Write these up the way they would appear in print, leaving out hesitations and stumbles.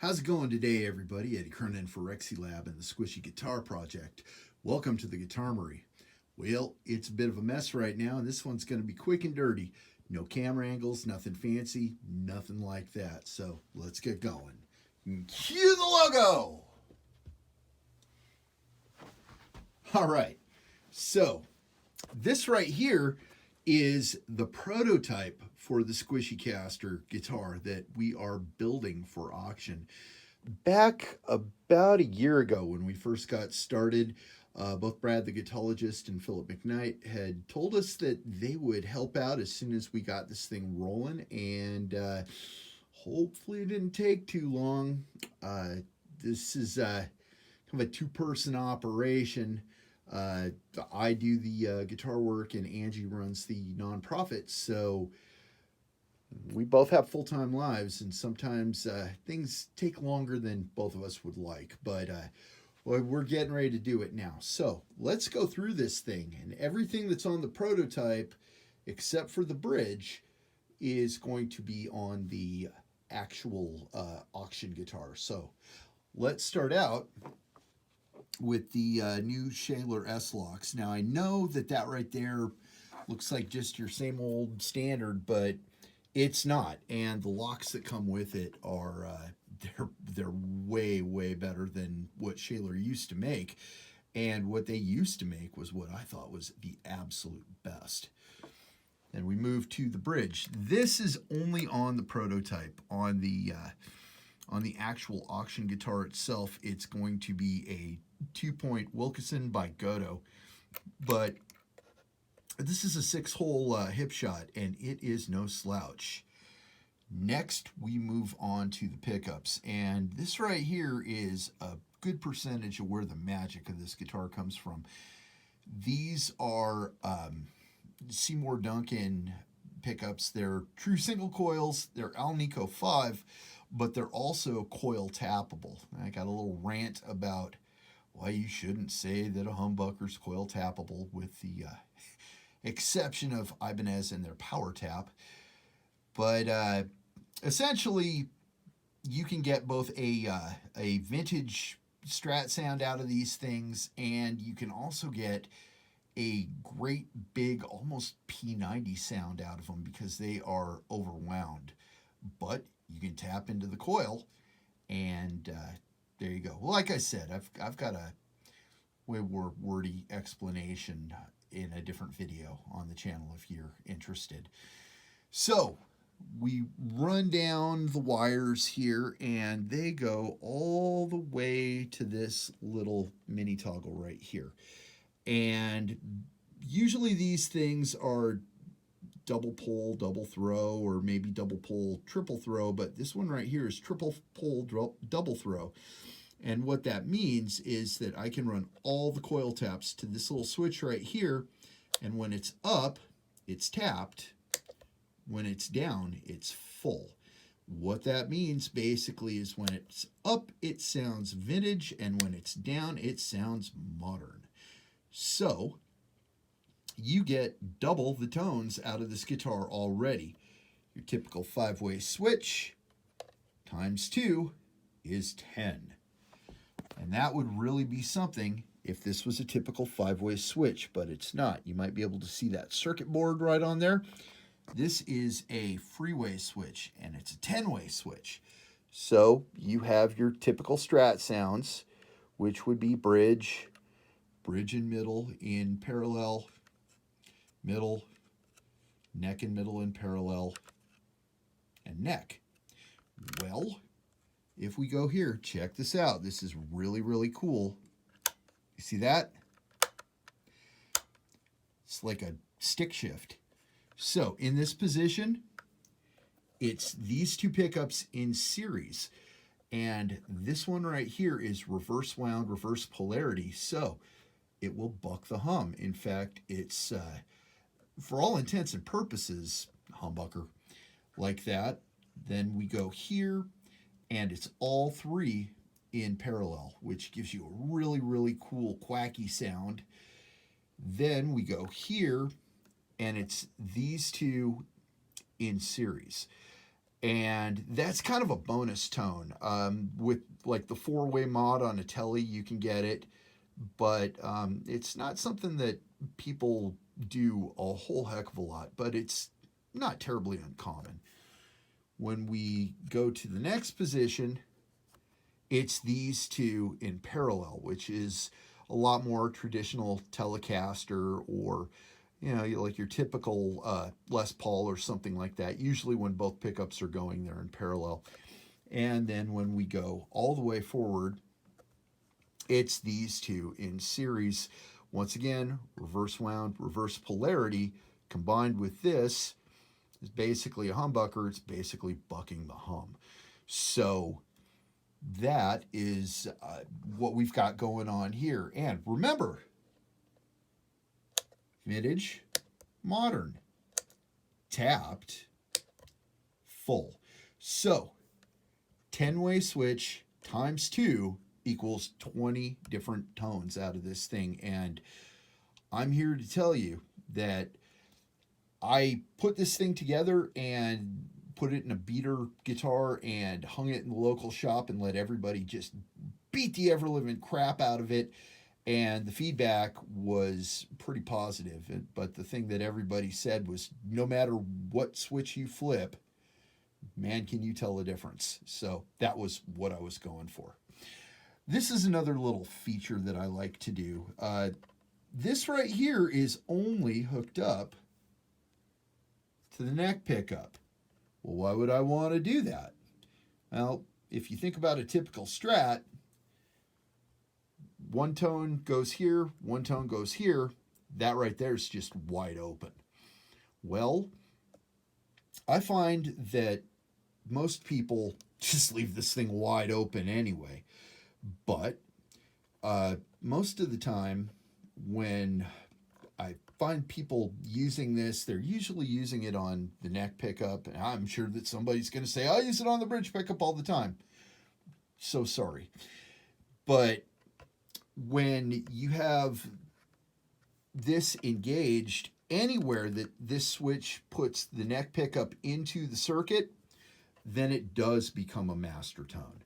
How's it going today, everybody? Eddie Kernan for Rexylab and the Squishy Guitar Project. Welcome to the Guitarmery. Well, it's a bit of a mess right now, and this one's going to be quick and dirty. No camera angles, nothing fancy, nothing like that. So let's get going. Cue the logo! All right, so this right here is the prototype for the SQUISHYCASTER guitar that we are building for auction. Back about a year ago when we first got started, both Brad the guitarologist and Philip McKnight had told us that they would help out as soon as we got this thing rolling, and hopefully it didn't take too long. This is kind of a two-person operation. I do the guitar work, and Angie runs the nonprofit, so we both have full-time lives, and sometimes things take longer than both of us would like, but well, we're getting ready to do it now. So let's go through this thing, and everything that's on the prototype, except for the bridge, is going to be on the actual auction guitar. So let's start out with the new Shaler S-Locks. Now, I know that right there looks like just your same old standard, but it's not. And the locks that come with it are they're way better than what Shaler used to make. And what they used to make was what I thought was the absolute best. And we move to the bridge. This is only on the prototype. On the actual auction guitar itself, it's going to be a 2-point Wilkinson by Goto, but this is a 6-hole hip shot, and it is no slouch. Next, we move on to the pickups, and this right here is a good percentage of where the magic of this guitar comes from. These are Seymour Duncan pickups. They're true single coils. They're Alnico 5, but they're also coil tappable. I got a little rant about why you shouldn't say that a humbucker's coil tappable, with the exception of Ibanez and their power tap. But essentially, you can get both a vintage Strat sound out of these things, and you can also get a great big, almost P90 sound out of them because they are overwound. But you can tap into the coil, and there you go. Well, like I said, I've got a way more wordy explanation in a different video on the channel if you're interested. So we run down the wires here, and they go all the way to this little mini toggle right here. And usually these things are double pull, double throw, or maybe double pull, triple throw, but this one right here is triple pull, double throw. And what that means is that I can run all the coil taps to this little switch right here, and when it's up, it's tapped. When it's down, it's full. What that means basically is when it's up, it sounds vintage, and when it's down, it sounds modern. So you get double the tones out of this guitar already. Your typical 5-way switch times 2 is 10. And that would really be something if this was a typical 5-way switch, but it's not. You might be able to see that circuit board right on there. This is a freeway switch, and it's a 10-way switch. So you have your typical Strat sounds, which would be bridge and middle in parallel, middle, neck and middle in parallel, and neck. Well, if we go here, check this out. This is really cool. You see that? It's like a stick shift. So in this position, it's these two pickups in series. And this one right here is reverse wound, reverse polarity. So it will buck the hum. In fact, it's, for all intents and purposes, humbucker like that. Then we go here, and it's all three in parallel, which gives you a really cool quacky sound. Then we go here, and it's these two in series. And that's kind of a bonus tone. With like the 4-way mod on a Tele, you can get it, but it's not something that people do a whole heck of a lot, but it's not terribly uncommon. When we go to the next position, it's these two in parallel, which is a lot more traditional Telecaster, or like your typical Les Paul or something like that, usually when both pickups are going there in parallel. And then when we go all the way forward, it's these two in series. Once again, reverse wound, reverse polarity, combined with this is basically a humbucker. It's basically bucking the hum. So that is what we've got going on here. And remember, vintage, modern, tapped, full. So 10-way switch times 2 equals 20 different tones out of this thing. And I'm here to tell you that I put this thing together and put it in a beater guitar and hung it in the local shop and let everybody just beat the ever-living crap out of it. And the feedback was pretty positive. But the thing that everybody said was, no matter what switch you flip, man, can you tell the difference? So that was what I was going for. This is another little feature that I like to do. This right here is only hooked up to the neck pickup. Well, why would I want to do that? Well, if you think about a typical Strat, one tone goes here, one tone goes here. That right there is just wide open. Well, I find that most people just leave this thing wide open anyway. But most of the time when I find people using this, they're usually using it on the neck pickup. And I'm sure that somebody's going to say, I use it on the bridge pickup all the time. So sorry. But when you have this engaged, anywhere that this switch puts the neck pickup into the circuit, then it does become a master tone.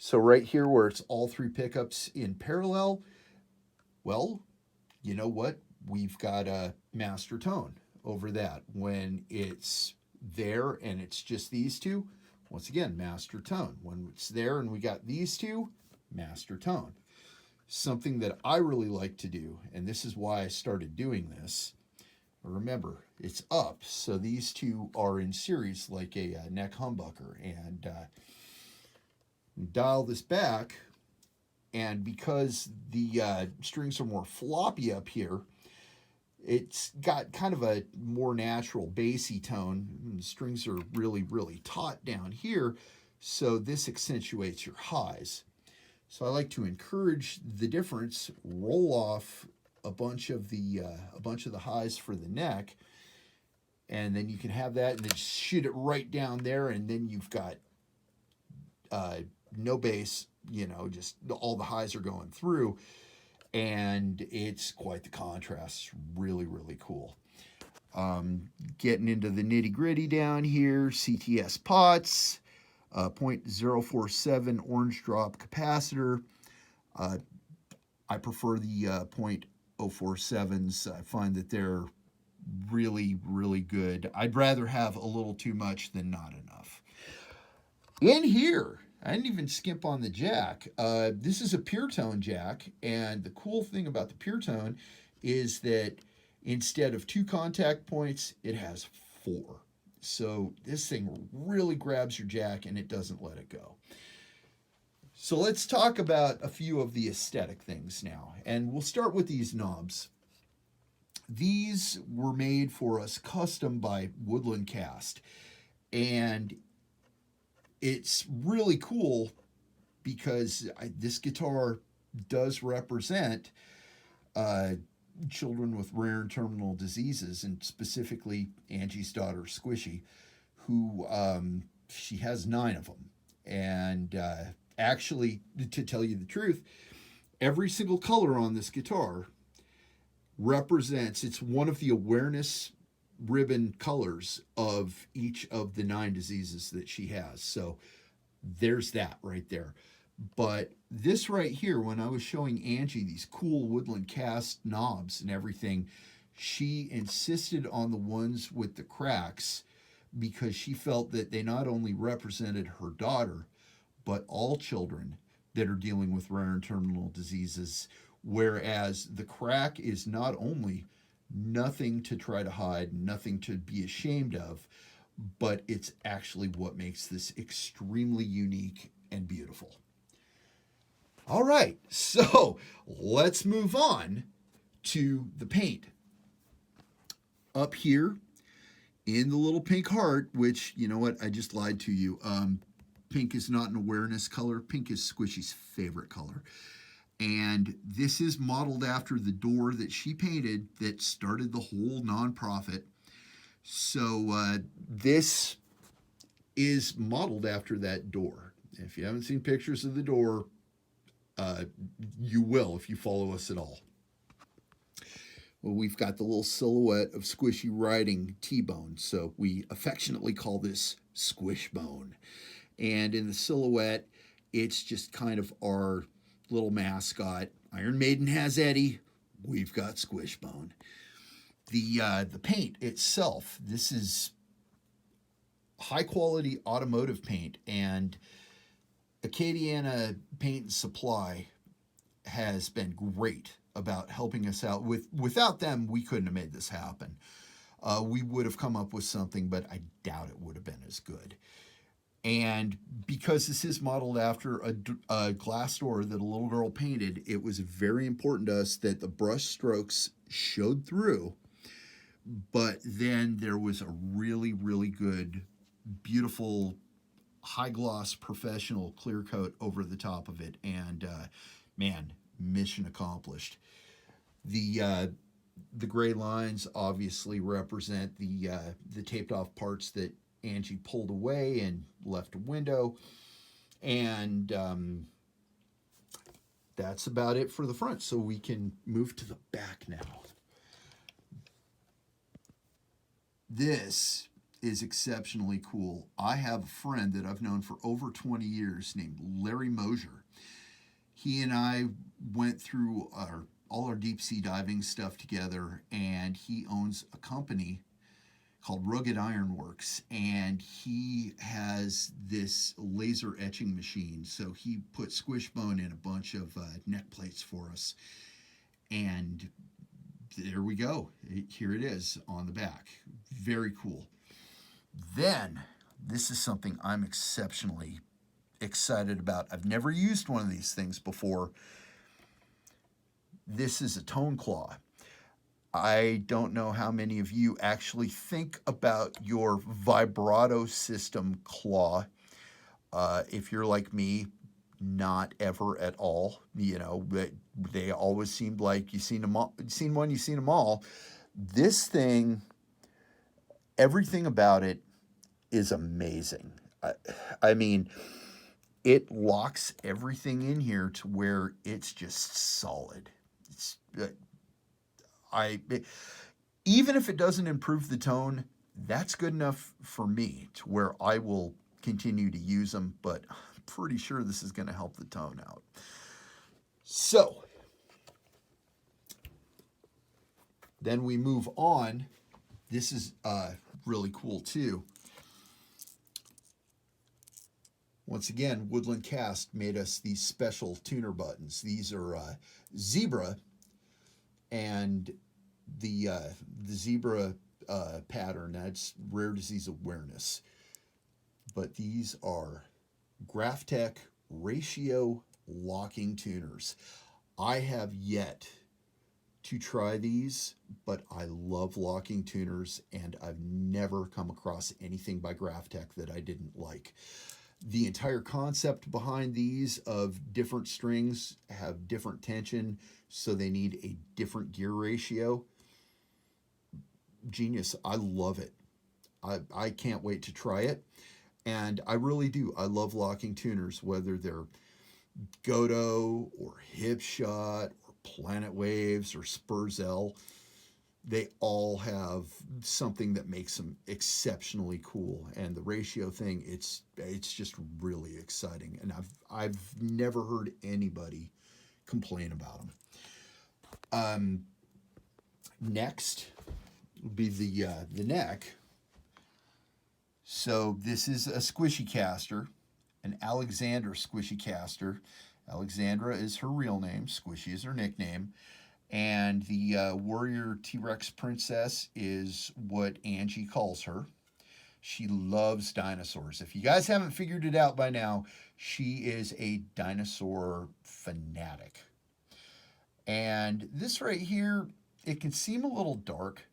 So right here where it's all 3 pickups in parallel, well, you know what? We've got a master tone over that. When it's there and it's just these two, once again, master tone. When it's there and we got these two, master tone. Something that I really like to do, and this is why I started doing this. Remember, it's up, so these two are in series like a neck humbucker. And dial this back, and because the strings are more floppy up here, it's got kind of a more natural bassy tone. The strings are really, really taut down here, so this accentuates your highs. So I like to encourage the difference, roll off a bunch of the highs for the neck, and then you can have that, and then shoot it right down there, and then you've got no bass, just all the highs are going through, and it's quite the contrast. Really, really cool. Getting into the nitty gritty down here, CTS pots, 0.047 orange drop capacitor. I prefer the 0.047s. I find that they're really, really good. I'd rather have a little too much than not enough. In here, I didn't even skimp on the jack. This is a pure tone jack, and the cool thing about the pure tone is that instead of 2 contact points, it has 4. So this thing really grabs your jack and it doesn't let it go. So let's talk about a few of the aesthetic things now, and we'll start with these knobs. These were made for us custom by Woodland Cast, and it's really cool because this guitar does represent children with rare and terminal diseases, and specifically Angie's daughter, Squishy, who she has 9 of them. And actually, to tell you the truth, every single color on this guitar represents, it's one of the awareness ribbon colors of each of the 9 diseases that she has. So there's that right there. But this right here, when I was showing Angie these cool woodland cast knobs and everything, she insisted on the ones with the cracks because she felt that they not only represented her daughter, but all children that are dealing with rare and terminal diseases. Whereas the crack is not only nothing to try to hide, nothing to be ashamed of, but it's actually what makes this extremely unique and beautiful. All right, so let's move on to the paint. Up here in the little pink heart, which, you know what, I just lied to you. Pink is not an awareness color. Pink is Squishy's favorite color. And this is modeled after the door that she painted that started the whole nonprofit. So this is modeled after that door. If you haven't seen pictures of the door, you will if you follow us at all. Well, we've got the little silhouette of Squishy riding T-Bone, so we affectionately call this Squishbone. And in the silhouette, it's just kind of our little mascot. Iron Maiden has Eddie. We've got Squishbone. The paint itself, this is high quality automotive paint, and Acadiana Paint and Supply has been great about helping us out. Without them, we couldn't have made this happen. We would have come up with something, but I doubt it would have been as good. And because this is modeled after a glass door that a little girl painted, it was very important to us that the brush strokes showed through, but then there was a really, really good, beautiful, high gloss, professional clear coat over the top of it. And man, mission accomplished. The gray lines obviously represent the taped off parts that Angie pulled away and left a window. And that's about it for the front. So we can move to the back now. This is exceptionally cool. I have a friend that I've known for over 20 years named Larry Mosier. He and I went through all our deep sea diving stuff together, and he owns a company called Rugged Ironworks, and he has this laser etching machine. So he put Squishbone in a bunch of neck plates for us, and there we go. Here it is on the back. Very cool. Then, this is something I'm exceptionally excited about. I've never used one of these things before. This is a tone claw. I don't know how many of you actually think about your vibrato system claw. If you're like me, not ever at all. You know, they always seemed like you've seen them all, you've seen them all. This thing, everything about it is amazing. I mean, it locks everything in here to where it's just solid. Even if it doesn't improve the tone, that's good enough for me to where I will continue to use them, but I'm pretty sure this is going to help the tone out. So, then we move on. This is really cool too. Once again, Woodland Cast made us these special tuner buttons. These are zebra, and the zebra pattern, that's rare disease awareness. But these are Graphtec ratio locking tuners. I have yet to try these, but I love locking tuners, and I've never come across anything by Graphtec that I didn't like. The entire concept behind these of different strings have different tension, so they need a different gear ratio. Genius. I love it. I can't wait to try it. And I really do. I love locking tuners, whether they're Godo or Hipshot or Planet Waves or Spurzell. they all have something that makes them exceptionally cool. And the ratio thing, it's just really exciting. And I've never heard anybody complain about them. Next will be the neck. So this is a SQUISHYCASTER, an Alexandra SQUISHYCASTER. Alexandra is her real name, Squishy is her nickname. And the warrior T-Rex princess is what Angie calls her. She loves dinosaurs. If you guys haven't figured it out by now, she is a dinosaur fanatic. And this right here, it can seem a little dark,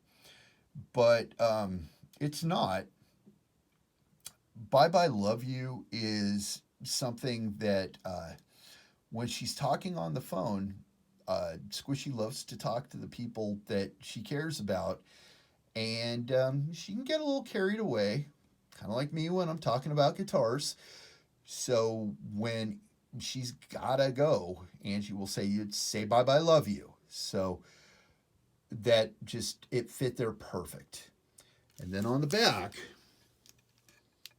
but it's not. Bye Bye Love You is something that when she's talking on the phone, Squishy loves to talk to the people that she cares about, and she can get a little carried away, kind of like me when I'm talking about guitars. So when she's gotta go, Angie will say, "You'd say bye bye, love you." So that just, it fit there perfect. And then on the back,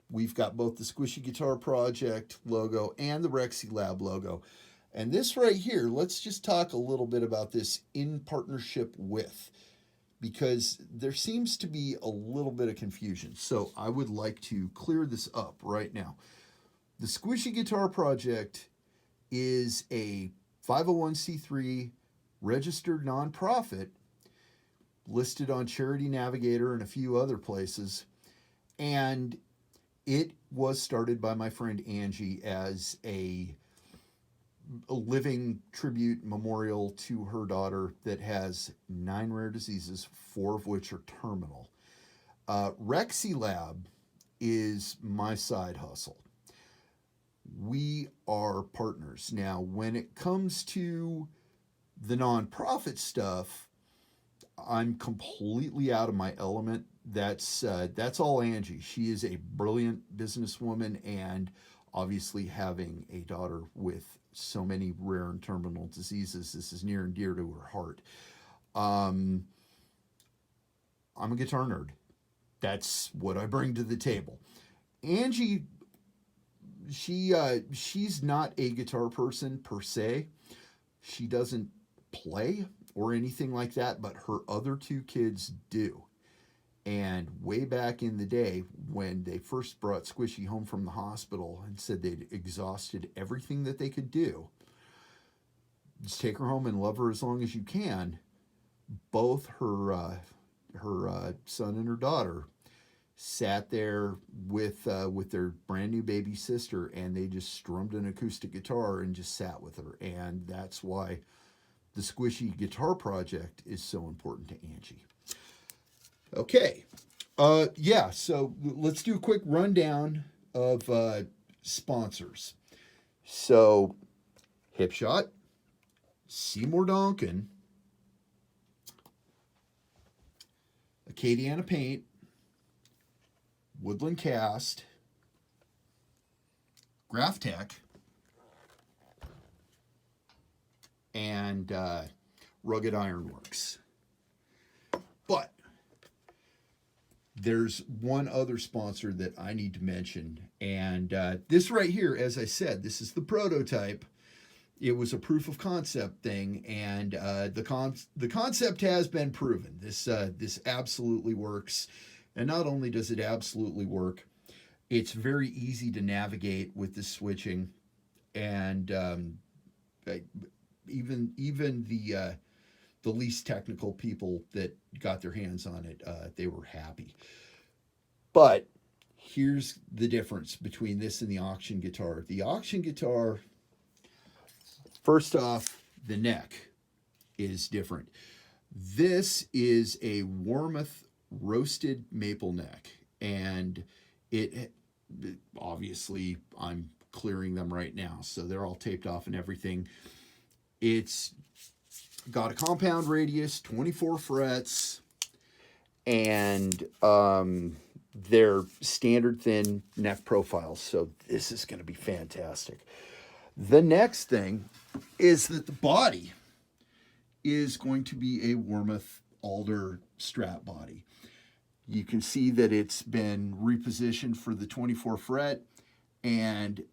we've got both the Squishy Guitar Project logo and the Rexylab logo. And this right here, let's just talk a little bit about this in partnership with, because there seems to be a little bit of confusion. So I would like to clear this up right now. The Squishy Guitar Project is a 501c3 registered nonprofit listed on Charity Navigator and a few other places. And it was started by my friend Angie as a living tribute memorial to her daughter that has 9 rare diseases, 4 of which are terminal. Rexylab is my side hustle. We are partners. Now, when it comes to the nonprofit stuff, I'm completely out of my element. That's all Angie. She is a brilliant businesswoman, and obviously having a daughter with so many rare and terminal diseases, this is near and dear to her heart. I'm a guitar nerd. That's what I bring to the table. Angie, she's not a guitar person per se. She doesn't play or anything like that, but her other 2 kids do. And way back in the day, when they first brought Squishy home from the hospital and said they'd exhausted everything that they could do, just take her home and love her as long as you can, both her son and her daughter sat there with their brand new baby sister, and they just strummed an acoustic guitar and just sat with her. And that's why the Squishy Guitar Project is so important to Angie. Okay. Yeah, so let's do a quick rundown of sponsors. So, Hipshot, Seymour Donkin, Acadiana Paint, Woodland Cast, Graphtech, and Rugged Ironworks. But there's one other sponsor that I need to mention, and this right here, as I said, this is the prototype. It was a proof of concept thing, and the concept has been proven. This absolutely works, and not only does it absolutely work, it's very easy to navigate with the switching, and even the least technical people that got their hands on it, they were happy. But here's the difference between this and the auction guitar. The auction guitar, first off, the neck is different. This is a Warmoth roasted maple neck, and it obviously, I'm clearing them right now, so they're all taped off and everything. It's got a compound radius, 24 frets, and they're standard thin neck profiles, so this is going to be fantastic. The next thing is that the body is going to be a Warmoth alder Strat body. You can see that it's been repositioned for the 24 fret, and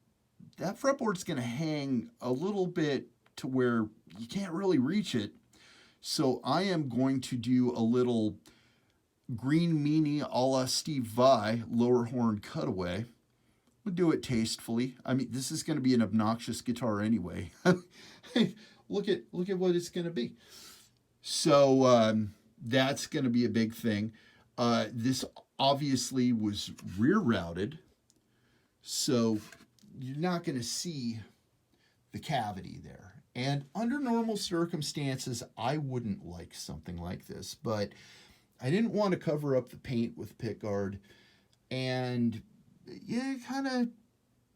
that fretboard's going to hang a little bit to where you can't really reach it. So I am going to do a little green meanie a la Steve Vai lower horn cutaway. We'll do it tastefully. I mean, this is going to be an obnoxious guitar anyway. Look at what it's going to be. So that's going to be a big thing. This obviously was rear routed, so you're not going to see the cavity there. And under normal circumstances, I wouldn't like something like this, but I didn't want to cover up the paint with pickguard, and yeah, it kind of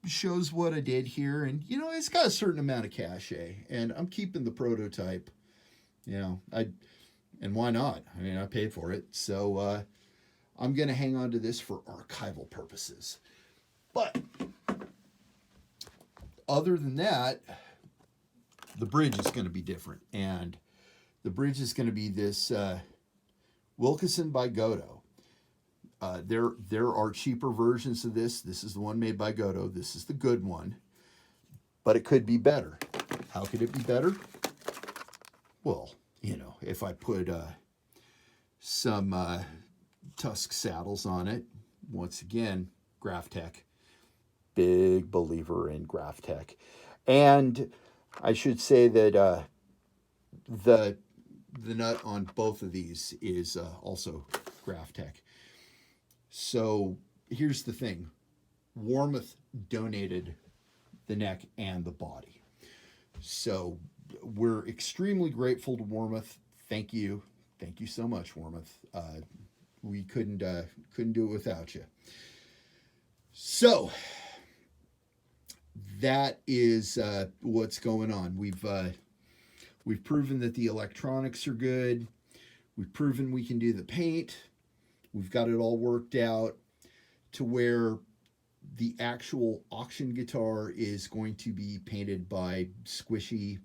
shows what I did here. And you know, it's got a certain amount of cachet, and I'm keeping the prototype. You know, and why not? I mean, I paid for it, so I'm going to hang on to this for archival purposes. But other than that, the bridge is going to be different, and the bridge is going to be this Wilkinson by Godo. There are cheaper versions of this. This is the one made by Godo. This is the good one, but it could be better. How could it be better? Well, you know, if I put some Tusk saddles on it, once again, Graphtec, big believer in Graphtec. And I should say that the nut on both of these is also Graphtec. So here's the thing. Warmoth donated the neck and the body. So we're extremely grateful to Warmoth. Thank you. Thank you so much, Warmoth. We couldn't do it without you. So that is what's going on. We've proven that the electronics are good. We've proven we can do the paint. We've got it all worked out to where the actual auction guitar is going to be painted by Squishy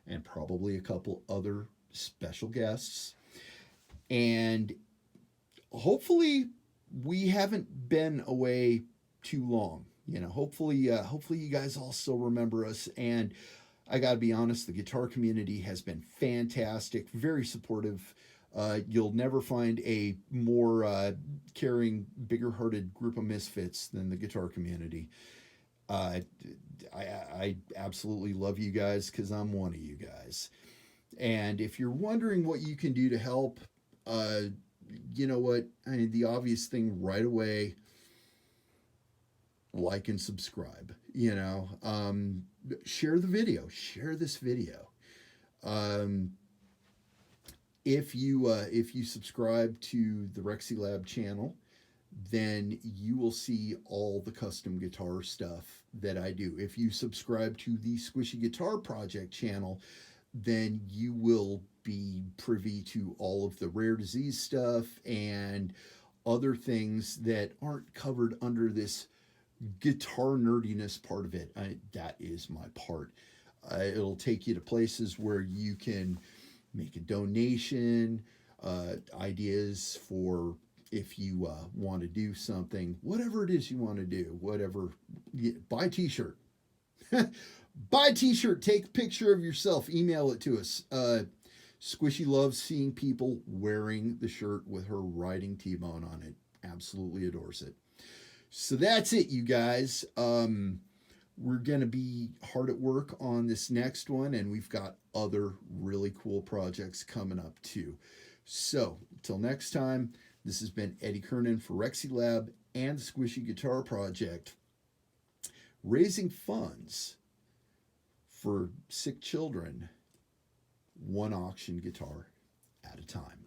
and probably a couple other special guests. And hopefully we haven't been away too long. You know, hopefully you guys all still remember us. And I got to be honest, the guitar community has been fantastic, very supportive. You'll never find a more caring, bigger-hearted group of misfits than the guitar community. I absolutely love you guys because I'm one of you guys. And if you're wondering what you can do to help, you know what? I mean, the obvious thing right away, like and subscribe. You know, share the video. Share this video. If you subscribe to the Rexylab channel, then you will see all the custom guitar stuff that I do. If you subscribe to the Squishy Guitar Project channel, then you will be privy to all of the rare disease stuff and other things that aren't covered under this guitar nerdiness part of it. That is my part. It'll take you to places where you can make a donation, ideas for if you want to do something, whatever it is you want to do, whatever. Buy a t-shirt. Buy a t-shirt, take a picture of yourself, email it to us. Squishy loves seeing people wearing the shirt with her riding T-Bone on it. Absolutely adores it. So that's it, you guys. We're going to be hard at work on this next one, and we've got other really cool projects coming up too. So until next time, this has been Eddie Kernan for Rexylab and the Squishy Guitar Project, raising funds for sick children, one auction guitar at a time.